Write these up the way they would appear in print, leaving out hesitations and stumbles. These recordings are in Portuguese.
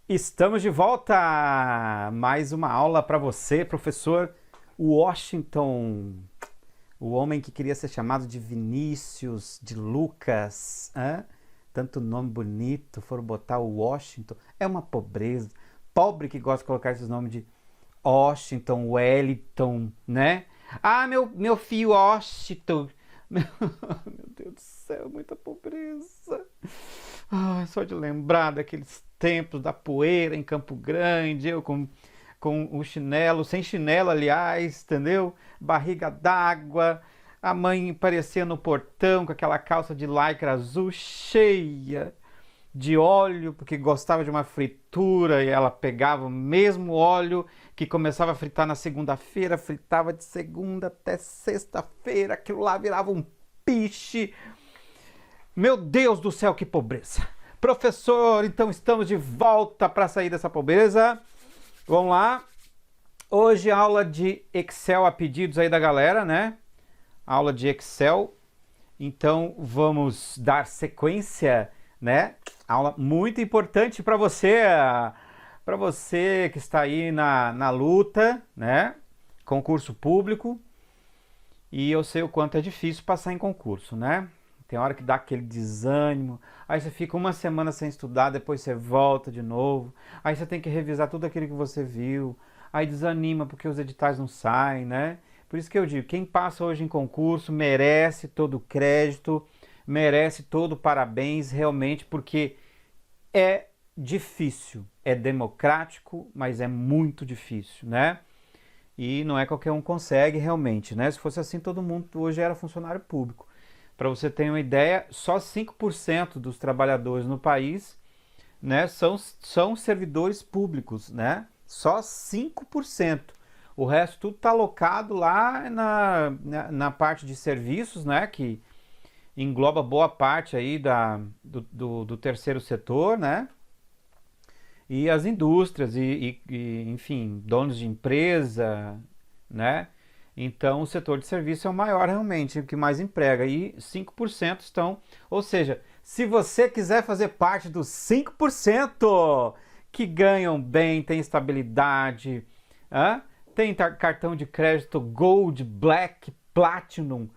Estamos de volta! Mais uma aula para você, professor Washington, o homem que queria ser chamado de Vinícius, de Lucas, hã? Tanto nome bonito, foram botar o Washington, é uma pobreza. Pobre que gosta de colocar esses nomes de Washington, Wellington, né? Ah, meu filho Washington. Meu Deus do céu, muita pobreza. Ai, só de lembrar daqueles tempos da poeira em Campo Grande, eu com o chinelo, sem chinelo, aliás, entendeu? Barriga d'água, a mãe aparecia no portão com aquela calça de lycra azul cheia de óleo, porque gostava de uma fritura e ela pegava o mesmo óleo que começava a fritar na segunda-feira, fritava de segunda até sexta-feira, aquilo lá virava um piche. Meu Deus do céu, que pobreza! Professor, então estamos de volta para sair dessa pobreza. Vamos lá. Hoje aula de Excel a pedidos aí da galera, né? Aula de Excel. Então vamos dar sequência, né? Aula muito importante para você que está aí na luta, né? Concurso público. E eu sei o quanto é difícil passar em concurso, né? Tem hora que dá aquele desânimo, aí você fica uma semana sem estudar, depois você volta de novo, aí você tem que revisar tudo aquilo que você viu, aí desanima porque os editais não saem, né? Por isso que eu digo, quem passa hoje em concurso merece todo o crédito, merece todo o parabéns, realmente, porque é difícil, é democrático, mas é muito difícil, né? E não é qualquer um consegue realmente, né? Se fosse assim, todo mundo hoje era funcionário público. Para você ter uma ideia, só 5% dos trabalhadores no país, né, são servidores públicos, né? Só 5%. O resto tudo está alocado lá na parte de serviços, né, que engloba boa parte aí do terceiro setor, né? E as indústrias enfim, donos de empresa, né? Então, o setor de serviço é o maior realmente, o que mais emprega. E 5% estão... Ou seja, se você quiser fazer parte dos 5% que ganham bem, tem estabilidade, tem cartão de crédito Gold, Black, Platinum,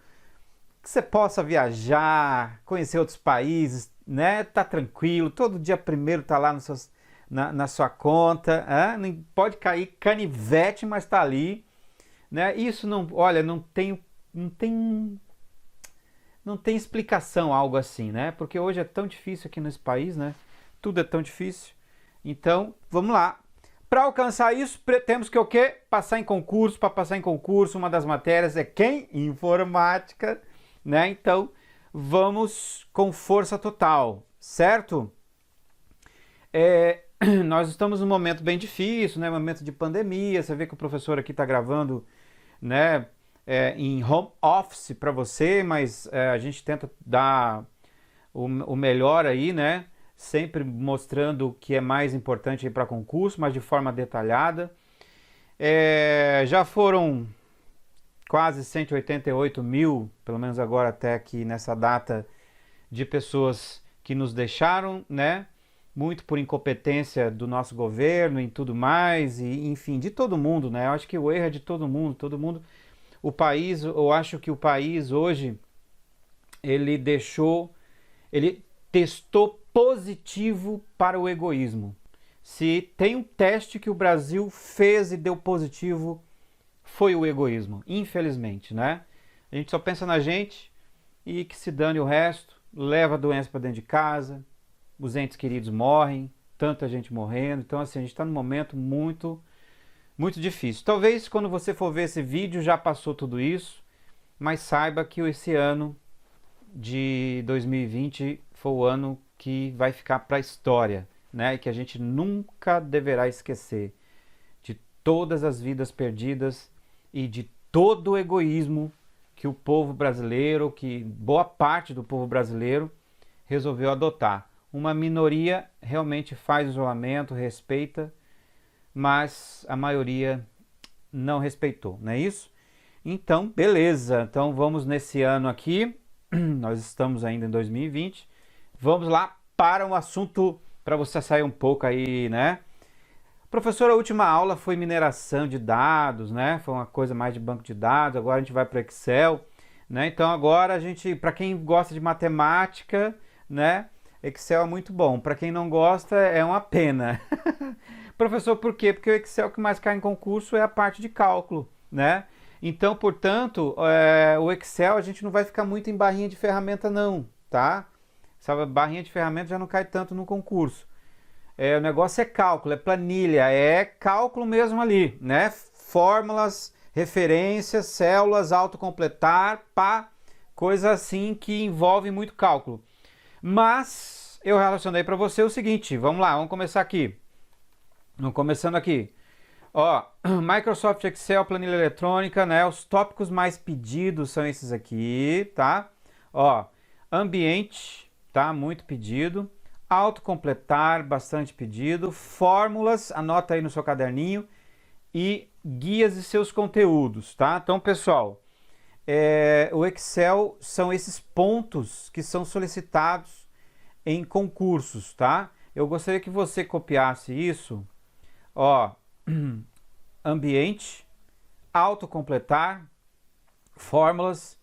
que você possa viajar, conhecer outros países, né? Tá tranquilo, todo dia primeiro tá lá na sua conta, não pode cair canivete, mas tá ali. Né? Isso não, olha, não tem explicação algo assim, né? Porque hoje é tão difícil aqui nesse país, né? Tudo é tão difícil. Então, vamos lá. Para alcançar isso, temos que o quê? Passar em concurso. Para passar em concurso, uma das matérias é quem? Informática, né? Então, vamos com força total, certo? Nós estamos num momento bem difícil, né? Momento de pandemia. Você vê que o professor aqui está gravando, né, em home office para você, mas a gente tenta dar o melhor aí, né, sempre mostrando o que é mais importante para concurso, mas de forma detalhada. Já foram quase 188 mil, pelo menos agora até aqui nessa data, de pessoas que nos deixaram, né, muito por incompetência do nosso governo e tudo mais, e enfim, de todo mundo, né? Eu acho que o erro é de todo mundo. O país, eu acho que o país hoje, ele testou positivo para o egoísmo. Se tem um teste que o Brasil fez e deu positivo, foi o egoísmo, infelizmente, né? A gente só pensa na gente e que se dane o resto, leva a doença para dentro de casa, os entes queridos morrem, tanta gente morrendo. Então, assim, a gente está num momento muito difícil. Talvez quando você for ver esse vídeo já passou tudo isso, mas saiba que esse ano de 2020 foi o ano que vai ficar para a história, né? E que a gente nunca deverá esquecer de todas as vidas perdidas e de todo o egoísmo que o povo brasileiro, que boa parte do povo brasileiro resolveu adotar. Uma minoria realmente faz isolamento, respeita, mas a maioria não respeitou, não é isso? Então, beleza. Então vamos nesse ano aqui, nós estamos ainda em 2020, vamos lá para um assunto para você sair um pouco aí, né? Professor, a última aula foi mineração de dados, né? Foi uma coisa mais de banco de dados, agora a gente vai para o Excel, né? Então agora a gente, para quem gosta de matemática, né? Excel é muito bom. Para quem não gosta, é uma pena. Professor, por quê? Porque o Excel que mais cai em concurso é a parte de cálculo, né? Então, portanto, o Excel a gente não vai ficar muito em barrinha de ferramenta não, tá? Essa barrinha de ferramenta já não cai tanto no concurso. O negócio é cálculo, é planilha, é cálculo mesmo ali, né? Fórmulas, referências, células, autocompletar, pá, coisa assim que envolve muito cálculo. Mas eu relacionei para você o seguinte, vamos lá, vamos começar aqui. Vamos começando aqui. Ó, Microsoft Excel, planilha eletrônica, né? Os tópicos mais pedidos são esses aqui, tá? Ó, ambiente, tá? Muito pedido. Autocompletar, bastante pedido. Fórmulas, anota aí no seu caderninho. E guias e seus conteúdos, tá? Então, pessoal, o Excel são esses pontos que são solicitados em concursos, tá? Eu gostaria que você copiasse isso. Ó, ambiente, autocompletar, fórmulas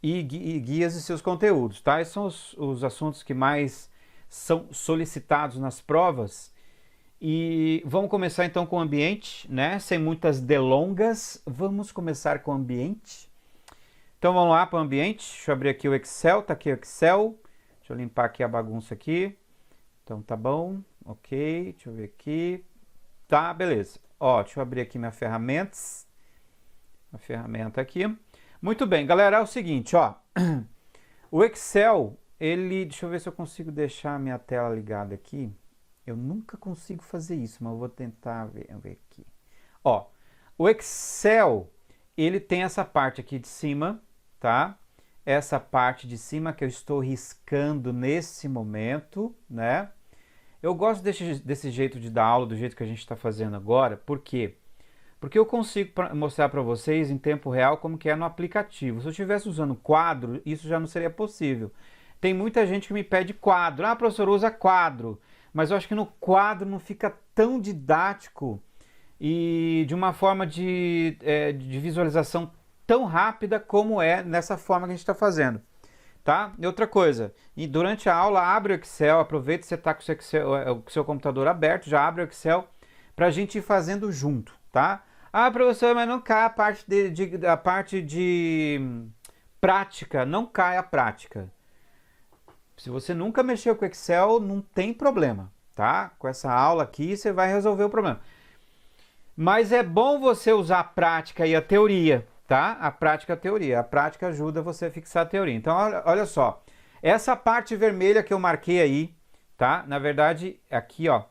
e guias e seus conteúdos, tá? Esses são os assuntos que mais são solicitados nas provas. E vamos começar então com o ambiente, né? Sem muitas delongas, vamos começar com o ambiente. Então vamos lá para o ambiente. Deixa eu abrir aqui o Excel, tá aqui o Excel. Deixa eu limpar aqui a bagunça aqui. Então tá bom, ok, deixa eu ver aqui. Tá, beleza. Ó, deixa eu abrir aqui minhas ferramentas. A ferramenta aqui. Muito bem, galera, é o seguinte, ó. O Excel, deixa eu ver se eu consigo deixar a minha tela ligada aqui. Eu nunca consigo fazer isso, mas eu vou tentar ver aqui. Ó, o Excel, ele tem essa parte aqui de cima, tá? Essa parte de cima que eu estou riscando nesse momento, né? Eu gosto desse jeito de dar aula, do jeito que a gente está fazendo agora, por quê? Porque eu consigo mostrar para vocês em tempo real como que é no aplicativo. Se eu estivesse usando quadro, isso já não seria possível. Tem muita gente que me pede quadro. Ah, professor, usa quadro. Mas eu acho que no quadro não fica tão didático e de uma forma de visualização tão rápida como é nessa forma que a gente está fazendo. Tá? E outra coisa, e durante a aula abre o Excel, aproveita que você está com o seu computador aberto, já abre o Excel para a gente ir fazendo junto, tá? Ah, professor, mas não cai a parte de prática, não cai a prática. Se você nunca mexeu com Excel, não tem problema, tá? Com essa aula aqui você vai resolver o problema. Mas é bom você usar a prática e a teoria, tá? A prática e a teoria. A prática ajuda você a fixar a teoria. Então, olha só. Essa parte vermelha que eu marquei aí, tá? Na verdade, aqui, ó.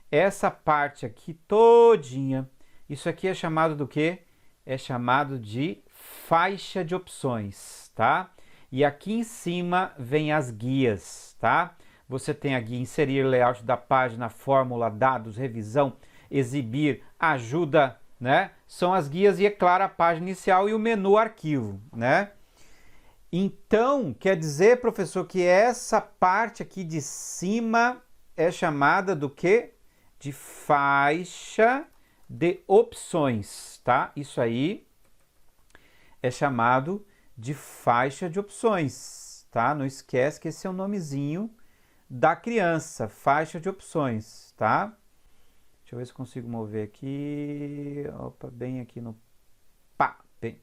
Essa parte aqui todinha. Isso aqui é chamado do quê? É chamado de faixa de opções, tá? E aqui em cima vem as guias, tá? Você tem a guia inserir, layout da página, fórmula, dados, revisão, exibir, ajuda, né? São as guias e, é claro, a página inicial e o menu arquivo, né? Então, quer dizer, professor, que essa parte aqui de cima é chamada do quê? De faixa de opções, tá? Isso aí é chamado de faixa de opções, tá? Não esquece que esse é o nomezinho da criança, faixa de opções, tá? Deixa eu ver se eu consigo mover aqui. Opa, bem aqui no... Pá! Bem.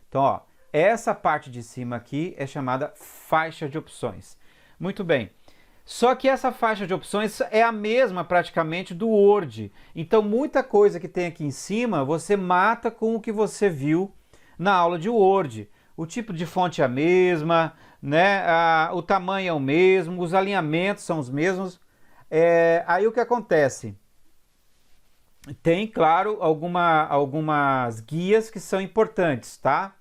Então, ó, essa parte de cima aqui é chamada faixa de opções. Muito bem. Só que essa faixa de opções é a mesma praticamente do Word. Então, muita coisa que tem aqui em cima, você mata com o que você viu na aula de Word. O tipo de fonte é a mesma, né? O tamanho é o mesmo, os alinhamentos são os mesmos. Aí o que acontece? Tem, claro, algumas guias que são importantes, tá?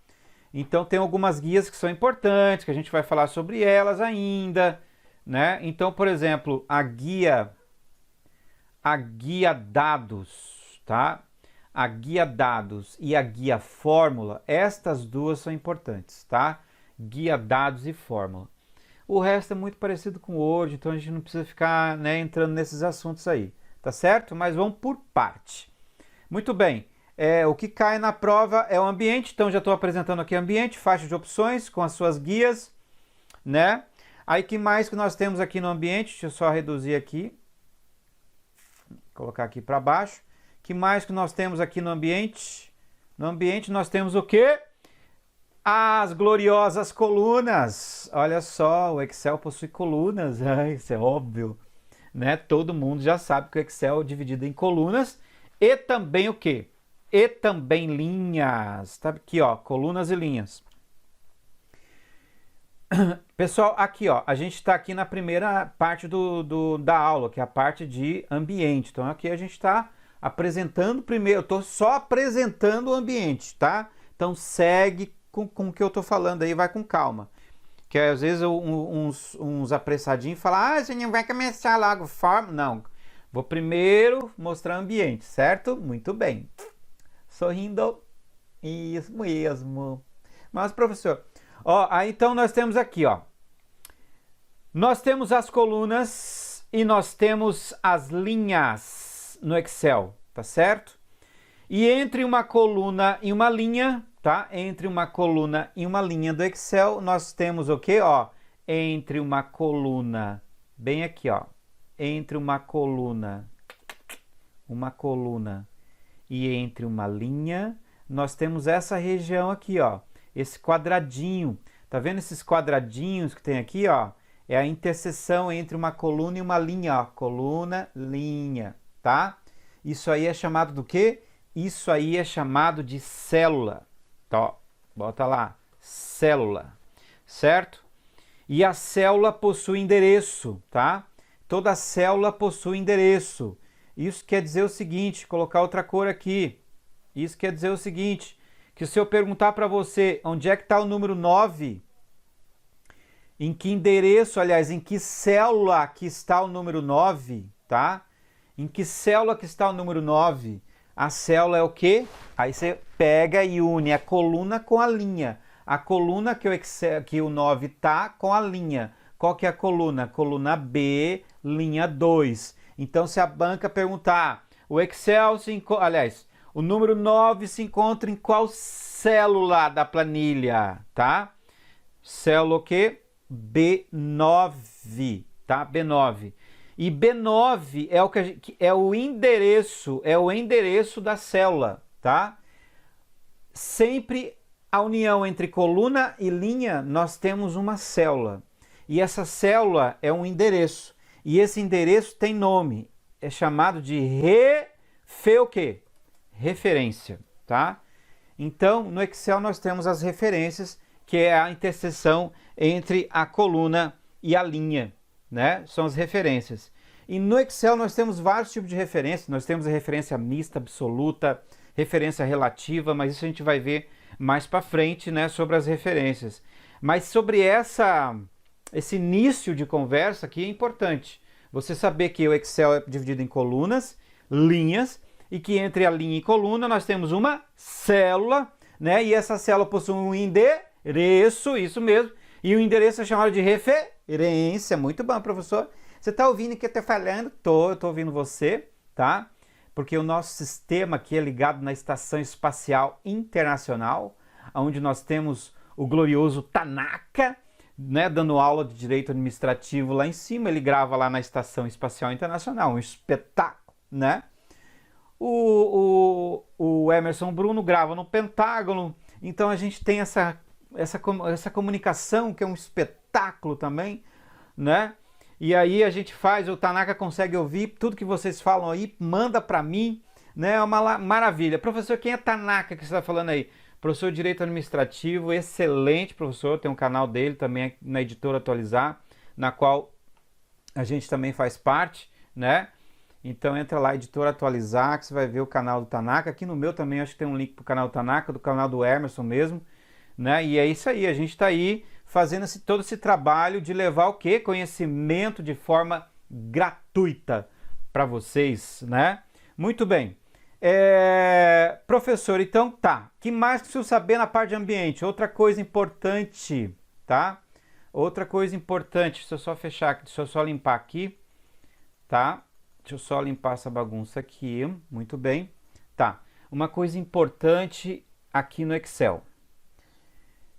Então tem algumas guias que são importantes, que a gente vai falar sobre elas ainda, né? Então, por exemplo, a guia dados, tá? A guia dados e a guia fórmula, estas duas são importantes, tá? Guia dados e fórmula. O resto é muito parecido com o Word, então a gente não precisa ficar, né, entrando nesses assuntos aí, tá certo? Mas vamos por parte. Muito bem. O que cai na prova é o ambiente, então já estou apresentando aqui ambiente, faixa de opções com as suas guias, né? Aí que mais que nós temos aqui no ambiente? Deixa eu só reduzir aqui, colocar aqui para baixo. Que mais que nós temos aqui no ambiente? No ambiente nós temos o quê? As gloriosas colunas. Olha só, o Excel possui colunas, isso é óbvio, né? Todo mundo já sabe que o Excel é dividido em colunas e também o quê? E também linhas. Tá aqui, ó, colunas e linhas. Pessoal, aqui, ó, a gente está aqui na primeira parte da aula, que é a parte de ambiente. Então aqui a gente está apresentando primeiro, eu estou só apresentando o ambiente, tá? Então segue com o que eu estou falando aí, vai com calma. Que às vezes uns apressadinhos falam, ah, você não vai começar logo, forma. Não, vou primeiro mostrar o ambiente, certo? Muito bem. Sorrindo. Isso mesmo. Mas, professor, ó, aí então nós temos aqui, ó. Nós temos as colunas e nós temos as linhas no Excel, tá certo? E entre uma coluna e uma linha, tá? Entre uma coluna e uma linha do Excel, nós temos o quê, ó? Entre uma coluna, bem aqui, ó. Entre uma coluna e entre uma linha, nós temos essa região aqui, ó. Esse quadradinho. Tá vendo esses quadradinhos que tem aqui, ó? É a interseção entre uma coluna e uma linha, ó. Coluna, linha, tá? Isso aí é chamado do quê? Isso aí é chamado de célula. Tá, bota lá, célula, certo? E a célula possui endereço, tá? Toda célula possui endereço. Isso quer dizer o seguinte, colocar outra cor aqui. Isso quer dizer o seguinte, que se eu perguntar para você onde é que está o número 9, em que endereço, aliás, em que célula que está o número 9, tá? Em que célula que está o número 9? A célula é o quê? Aí você pega e une a coluna com a linha. A coluna que o 9 tá com a linha. Qual que é a coluna? Coluna B, linha 2. Então, se a banca perguntar, o Excel aliás, o número 9 se encontra em qual célula da planilha, tá? Célula o quê? B9, tá? B9. E B9 é o endereço da célula, tá? Sempre a união entre coluna e linha, nós temos uma célula. E essa célula é um endereço. E esse endereço tem nome. É chamado de o quê? Referência, tá? Então, no Excel nós temos as referências, que é a interseção entre a coluna e a linha, né? São as referências. E no Excel nós temos vários tipos de referências. Nós temos a referência mista, absoluta, referência relativa, mas isso a gente vai ver mais para frente, né, sobre as referências. Mas sobre esse início de conversa aqui é importante você saber que o Excel é dividido em colunas, linhas, e que entre a linha e coluna nós temos uma célula, né? E essa célula possui um endereço, isso mesmo, e o endereço é chamado de referência. Muito bom, professor. Você está ouvindo o que eu estou falando? Eu estou ouvindo você, tá? Porque o nosso sistema aqui é ligado na Estação Espacial Internacional, onde nós temos o glorioso Tanaka, né, dando aula de Direito Administrativo lá em cima. Ele grava lá na Estação Espacial Internacional, um espetáculo, né? O Emerson Bruno grava no Pentágono. Então a gente tem essa comunicação que é um espetáculo também, né? E aí a gente faz, o Tanaka consegue ouvir tudo que vocês falam aí, manda para mim, né? É uma maravilha. Professor, quem é Tanaka que você está falando aí? Professor de Direito Administrativo, excelente professor, tem um canal dele também na Editora Atualizar, na qual a gente também faz parte, né? Então entra lá, Editora Atualizar, que você vai ver o canal do Tanaka. Aqui no meu também acho que tem um link pro canal do Tanaka, do canal do Emerson mesmo, né? E é isso aí, a gente está aí fazendo todo esse trabalho de levar o quê? Conhecimento de forma gratuita para vocês, né? Muito bem. Professor, então tá. O que mais preciso saber na parte de ambiente? Outra coisa importante, tá? Outra coisa importante, deixa eu só fechar aqui, deixa eu só limpar aqui, tá? Deixa eu só limpar essa bagunça aqui, muito bem. Tá, uma coisa importante aqui no Excel,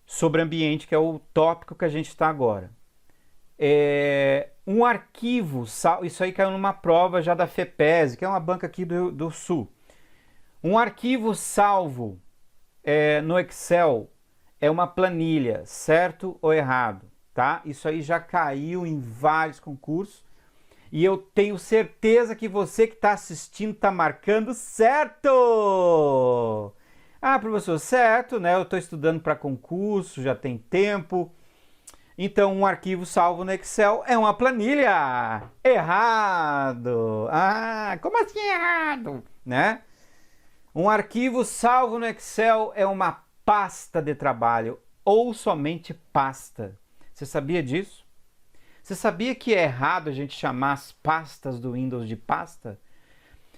sobre ambiente, que é o tópico que a gente está agora. Um arquivo, isso aí caiu numa prova já da FEPESE, que é uma banca aqui do Sul. Um arquivo salvo no Excel é uma planilha, certo ou errado? Tá? Isso aí já caiu em vários concursos e eu tenho certeza que você que está assistindo está marcando certo! Ah, professor, certo, né? Eu estou estudando para concurso, já tem tempo. Então, um arquivo salvo no Excel é uma planilha. Errado! Ah, como assim errado? Né? Um arquivo salvo no Excel é uma pasta de trabalho ou somente pasta. Você sabia disso? Você sabia que é errado a gente chamar as pastas do Windows de pasta?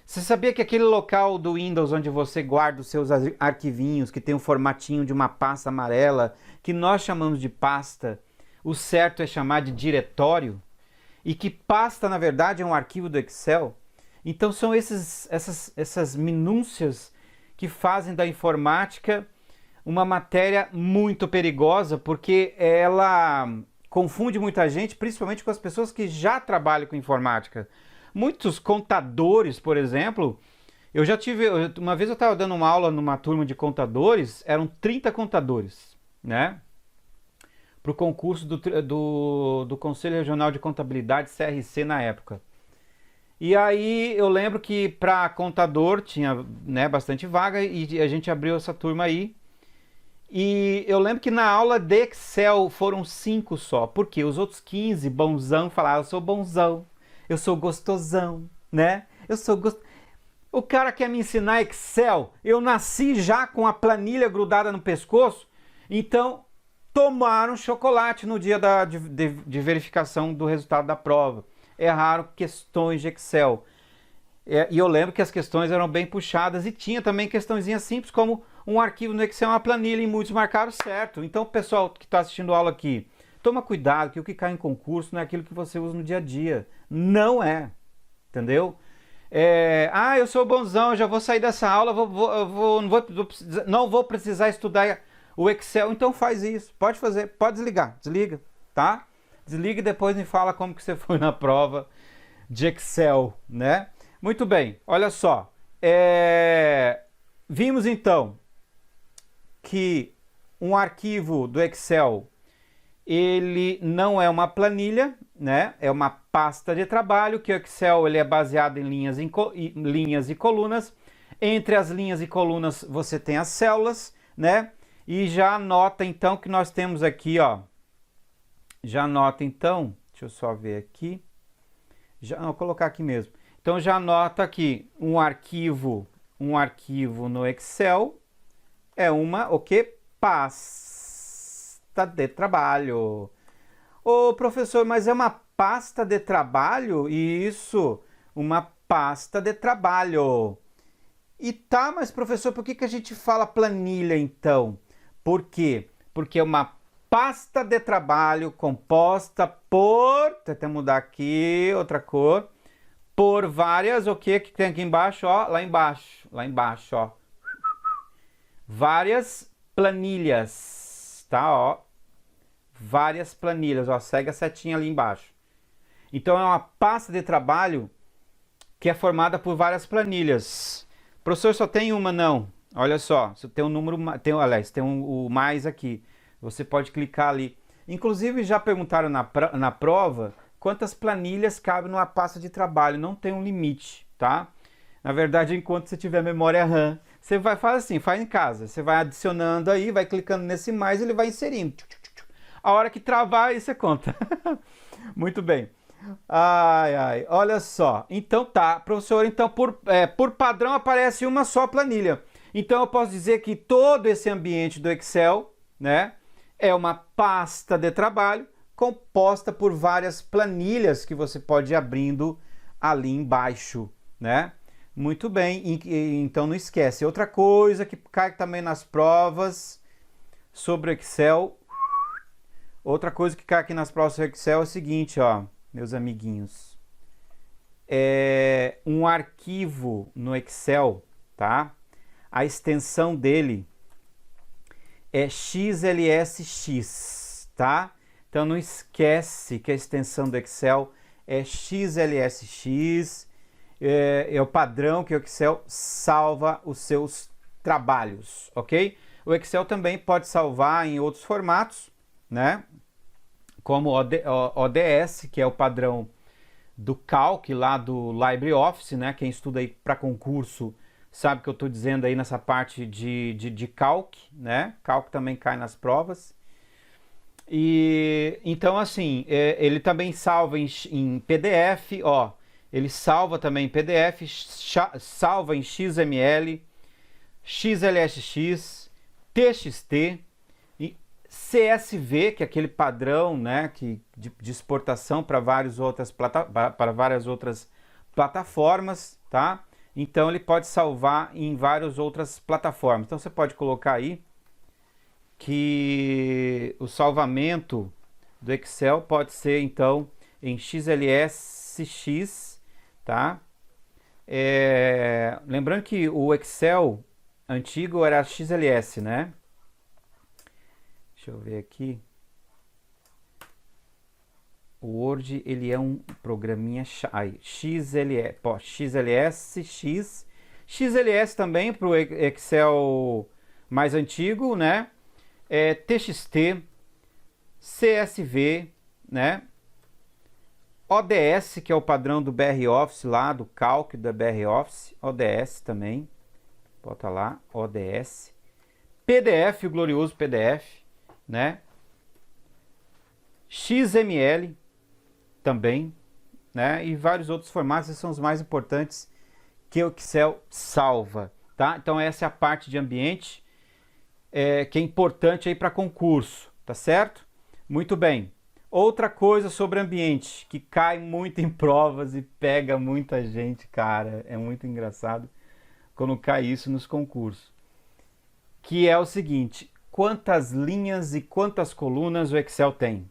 Você sabia que aquele local do Windows onde você guarda os seus arquivinhos, que tem um formatinho de uma pasta amarela, que nós chamamos de pasta, o certo é chamar de diretório? E que pasta, na verdade, é um arquivo do Excel? Então são essas minúcias que fazem da informática uma matéria muito perigosa, porque ela confunde muita gente, principalmente com as pessoas que já trabalham com informática. Muitos contadores, por exemplo, eu já tive, uma vez eu estava dando uma aula numa turma de contadores, eram 30 contadores, né? Para o concurso do Conselho Regional de Contabilidade, CRC, na época. E aí eu lembro que para contador tinha, né, bastante vaga e a gente abriu essa turma aí. E eu lembro que na aula de Excel foram 5 só, porque os outros 15, bonzão, falaram, eu sou bonzão, eu sou gostosão, né? O cara quer me ensinar Excel, eu nasci já com a planilha grudada no pescoço, então tomaram chocolate no dia de verificação do resultado da prova. Erraram questões de Excel. E eu lembro que as questões eram bem puxadas e tinha também questõezinhas simples, como um arquivo no Excel, uma planilha, e muitos marcaram certo. Então, pessoal que está assistindo a aula aqui, toma cuidado, que o que cai em concurso não é aquilo que você usa no dia a dia. Não é. Entendeu? Eu sou bonzão, já vou sair dessa aula, não vou precisar estudar o Excel, então faz isso. Pode fazer, pode desligar, desliga, tá? Desliga e depois me fala como que você foi na prova de Excel, né? Muito bem, olha só. Vimos então que um arquivo do Excel, ele não é uma planilha, né? É uma pasta de trabalho, que o Excel ele é baseado em linhas e colunas. Entre as linhas e colunas você tem as células, né? E já anota então que nós temos aqui, ó. Já anota então, deixa eu só ver aqui. Vou colocar aqui mesmo. Então já anota aqui um arquivo no Excel é uma pasta de trabalho. Ô professor, mas é uma pasta de trabalho? Isso, uma pasta de trabalho. E tá, mas professor, por que a gente fala planilha então? Por quê? Porque é uma pasta de trabalho composta por, vou até mudar aqui, outra cor, por várias, que tem aqui embaixo, ó, lá embaixo, ó, várias planilhas, tá, ó, várias planilhas, ó, segue a setinha ali embaixo. Então é uma pasta de trabalho que é formada por várias planilhas. Professor, só tem uma? Não. Olha só, tem um número, tem o mais aqui. Você pode clicar ali. Inclusive já perguntaram na prova quantas planilhas cabem numa pasta de trabalho. Não tem um limite, tá? Na verdade, enquanto você tiver memória RAM, você vai fazer assim, faz em casa. Você vai adicionando aí, vai clicando nesse mais e ele vai inserindo. A hora que travar, aí você conta. Muito bem. Ai, olha só. Então tá, professor, então por padrão aparece uma só planilha. Então eu posso dizer que todo esse ambiente do Excel, né, é uma pasta de trabalho composta por várias planilhas que você pode ir abrindo ali embaixo, né? Muito bem, então não esquece. Outra coisa que cai também nas provas sobre o Excel, Outra coisa que cai aqui nas provas do Excel é o seguinte, ó, meus amiguinhos. Um arquivo no Excel, tá? A extensão dele é XLSX, tá? Então não esquece que a extensão do Excel é XLSX, é o padrão que o Excel salva os seus trabalhos, ok? O Excel também pode salvar em outros formatos, né? Como ODS, que é o padrão do Calc lá do LibreOffice, né? Quem estuda aí para concurso sabe o que eu estou dizendo aí nessa parte de Calc, né? Calc também cai nas provas. E então assim, ele também salva em PDF, ó. Ele salva também em PDF, salva em XML, XLSX, TXT, e CSV, que é aquele padrão, né, de exportação para várias outras plataformas, tá? Então ele pode salvar em várias outras plataformas. Então você pode colocar aí que o salvamento do Excel pode ser então em XLSX, tá? Lembrando que o Excel antigo era XLS, né? Deixa eu ver aqui. O Word, ele é um programinha XLSX. XLS também para o Excel mais antigo, né? TXT, CSV, né? ODS, que é o padrão do BR Office lá, do Calc da BR Office, ODS também, bota lá, ODS. PDF, o glorioso PDF, né? XML também, né? E vários outros formatos, esses são os mais importantes que o Excel salva, tá? Então essa é a parte de ambiente que é importante aí para concurso, tá certo? Muito bem. Outra coisa sobre ambiente, que cai muito em provas e pega muita gente, cara, é muito engraçado quando cai isso nos concursos, que é o seguinte: quantas linhas e quantas colunas o Excel tem?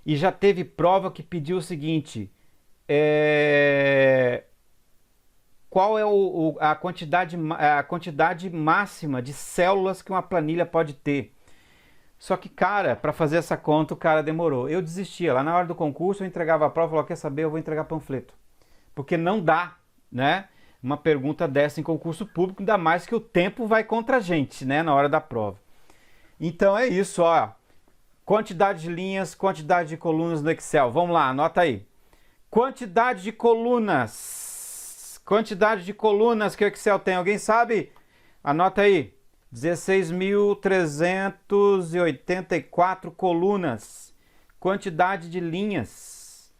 E já teve prova que pediu o seguinte, qual é a quantidade máxima de células que uma planilha pode ter? Só que, cara, para fazer essa conta, o cara demorou. Eu desistia. Lá na hora do concurso, eu entregava a prova e falava, quer saber, eu vou entregar panfleto. Porque não dá, né? Uma pergunta dessa em concurso público, ainda mais que o tempo vai contra a gente, né? Na hora da prova. Então é isso, ó. Quantidade de linhas, quantidade de colunas no Excel. Vamos lá, anota aí. Quantidade de colunas. Quantidade de colunas que o Excel tem. Alguém sabe? Anota aí. 16.384 colunas. Quantidade de linhas.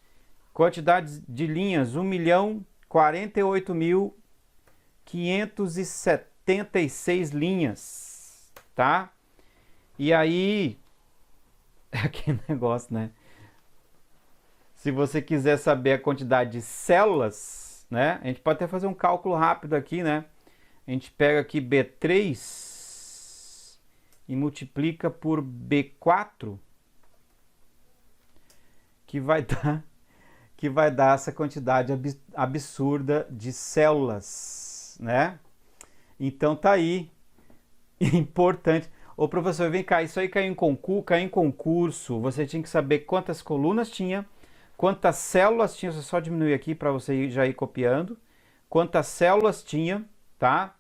Quantidade de linhas, 1.048.576 linhas, tá? E aí, é aquele negócio, né? Se você quiser saber a quantidade de células, né? A gente pode até fazer um cálculo rápido aqui, né? A gente pega aqui B3 e multiplica por B4, que vai dar essa quantidade absurda de células, né? Então tá aí, importante. Ô professor, vem cá, isso aí caiu em concurso, você tinha que saber quantas colunas tinha, quantas células tinha, só diminuir aqui para você já ir copiando, quantas células tinha, tá?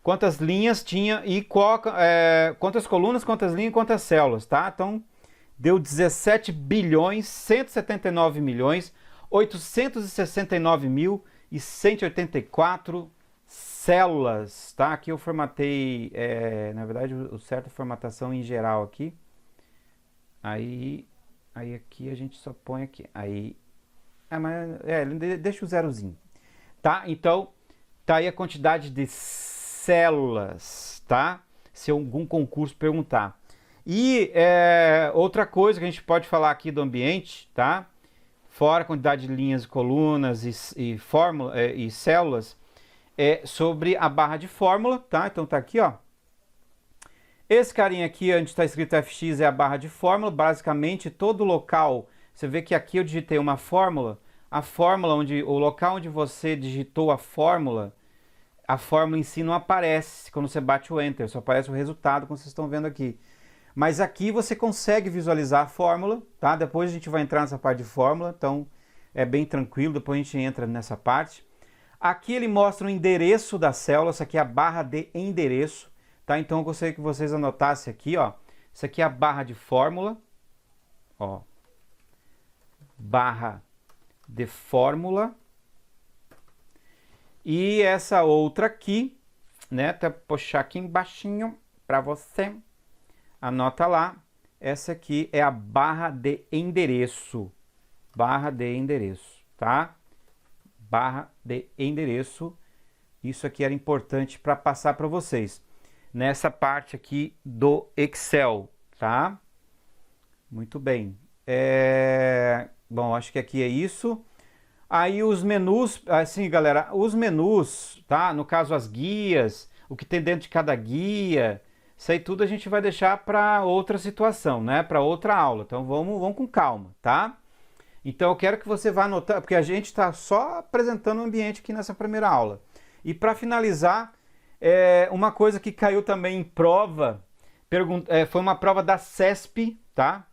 Quantas linhas tinha e quantas colunas, quantas linhas e quantas células, tá? Então, deu 17 bilhões, 179 milhões, 869.184 células, tá? Aqui eu formatei, na verdade, o certo é formatação em geral aqui. Aí aqui a gente só põe aqui. Aí, mas, deixa o zerozinho, tá? Então, tá aí a quantidade de células, tá? Se algum concurso perguntar. E outra coisa que a gente pode falar aqui do ambiente, tá? Fora a quantidade de linhas, colunas e células, sobre a barra de fórmula, tá? Então tá aqui, ó. Esse carinha aqui, onde está escrito FX, é a barra de fórmula. Basicamente, todo local, você vê que aqui eu digitei uma fórmula, a fórmula, o local onde você digitou a fórmula em si não aparece quando você bate o Enter, só aparece o resultado, como vocês estão vendo aqui. Mas aqui você consegue visualizar a fórmula, tá? Depois a gente vai entrar nessa parte de fórmula, então é bem tranquilo, depois a gente entra nessa parte. Aqui ele mostra o endereço da célula, essa aqui é a barra de endereço, tá? Então eu gostaria que vocês anotassem aqui, ó. Isso aqui é a barra de fórmula, ó. Barra de fórmula. E essa outra aqui, né? Até puxar aqui embaixinho para você. Anota lá. Essa aqui é a barra de endereço. Barra de endereço, tá? Barra de endereço. Isso aqui era importante para passar para vocês. Nessa parte aqui do Excel, tá? Muito bem. Bom, acho que aqui é isso. Aí os menus, assim, galera, os menus, tá? No caso, as guias, o que tem dentro de cada guia, isso aí tudo a gente vai deixar para outra situação, né? Para outra aula. Então vamos com calma, tá? Então eu quero que você vá anotar, porque a gente está só apresentando o ambiente aqui nessa primeira aula. E para finalizar, uma coisa que caiu também em prova, foi uma prova da CESP, tá?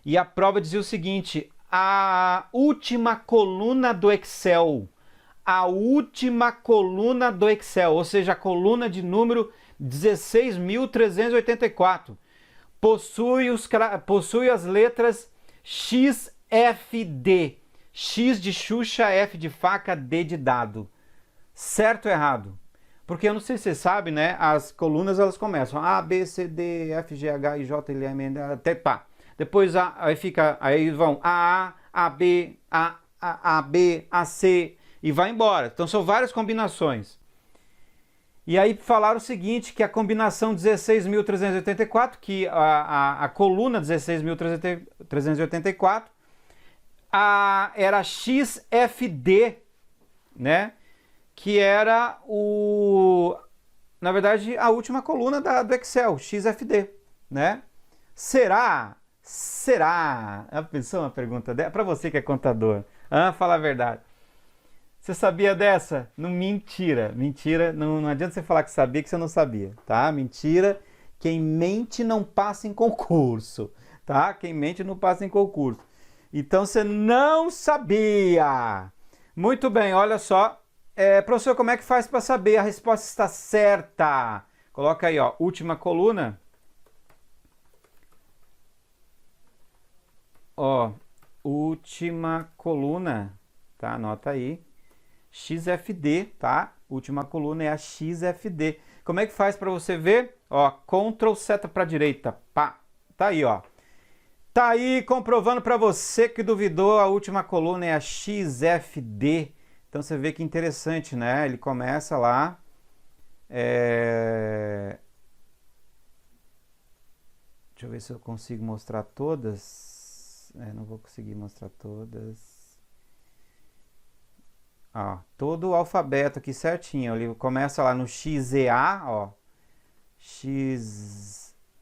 E a prova dizia o seguinte: a última coluna do Excel, ou seja, a coluna de número 16.384, possui as letras XFD, X de Xuxa, F de faca, D de dado. Certo ou errado? Porque eu não sei se você sabe, né? As colunas elas começam A, B, C, D, F, G, H, I, J, L, M, N, até pá. Depois aí vão A, B, A, B, A, C e vai embora. Então são várias combinações. E aí falaram o seguinte, que a combinação 16.384, que a coluna 16.384, era XFD, né? Que era na verdade, a última coluna do Excel, XFD, né? Será? Pensou uma pergunta dessa? Para você que é contador, fala a verdade. Você sabia dessa? Não, mentira, não adianta você falar que sabia que você não sabia, tá? Mentira, quem mente não passa em concurso, tá? Quem mente não passa em concurso. Então você não sabia. Muito bem, olha só. Professor, como é que faz para saber? A resposta está certa. Coloca aí, ó, última coluna. Ó, última coluna, tá? Anota aí. XFD, tá? Última coluna é a XFD. Como é que faz para você ver? Ó, Ctrl seta para direita, pá. Tá aí, ó. Tá aí comprovando para você que duvidou, a última coluna é a XFD. Então você vê que interessante, né? Ele começa lá. Deixa eu ver se eu consigo mostrar todas. Não vou conseguir mostrar todas. Ó, todo o alfabeto aqui certinho. Ele começa lá no XEA, ó.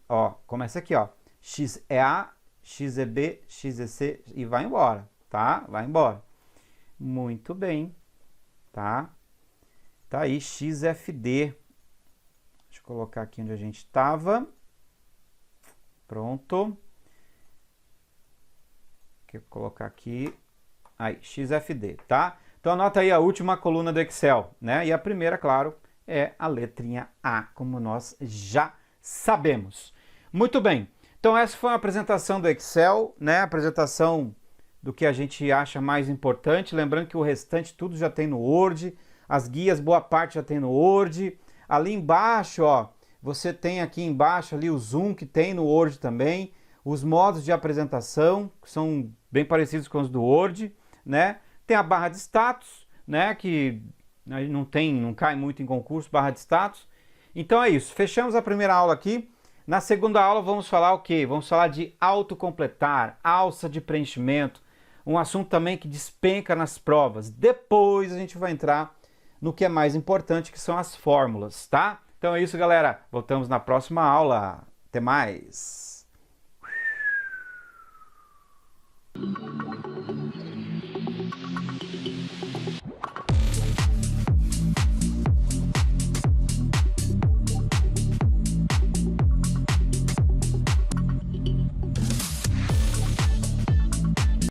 Ó, começa aqui, ó. XEA, XEB, XEC e vai embora, tá? Vai embora. Muito bem, tá? Tá aí, XFD. Deixa eu colocar aqui onde a gente estava. Pronto. Vou colocar aqui. Aí, XFD, tá? Então anota aí a última coluna do Excel, né? E a primeira, claro, é a letrinha A, como nós já sabemos. Muito bem. Então essa foi uma apresentação do Excel, né? A apresentação do que a gente acha mais importante. Lembrando que o restante tudo já tem no Word. As guias, boa parte já tem no Word. Ali embaixo, ó, você tem aqui embaixo ali o Zoom que tem no Word também. Os modos de apresentação, que são bem parecidos com os do Word, né? Tem a barra de status, né? Que não cai muito em concurso, barra de status. Então é isso. Fechamos a primeira aula aqui. Na segunda aula vamos falar o quê? Vamos falar de autocompletar, alça de preenchimento. Um assunto também que despenca nas provas. Depois a gente vai entrar no que é mais importante, que são as fórmulas, tá? Então é isso, galera. Voltamos na próxima aula. Até mais.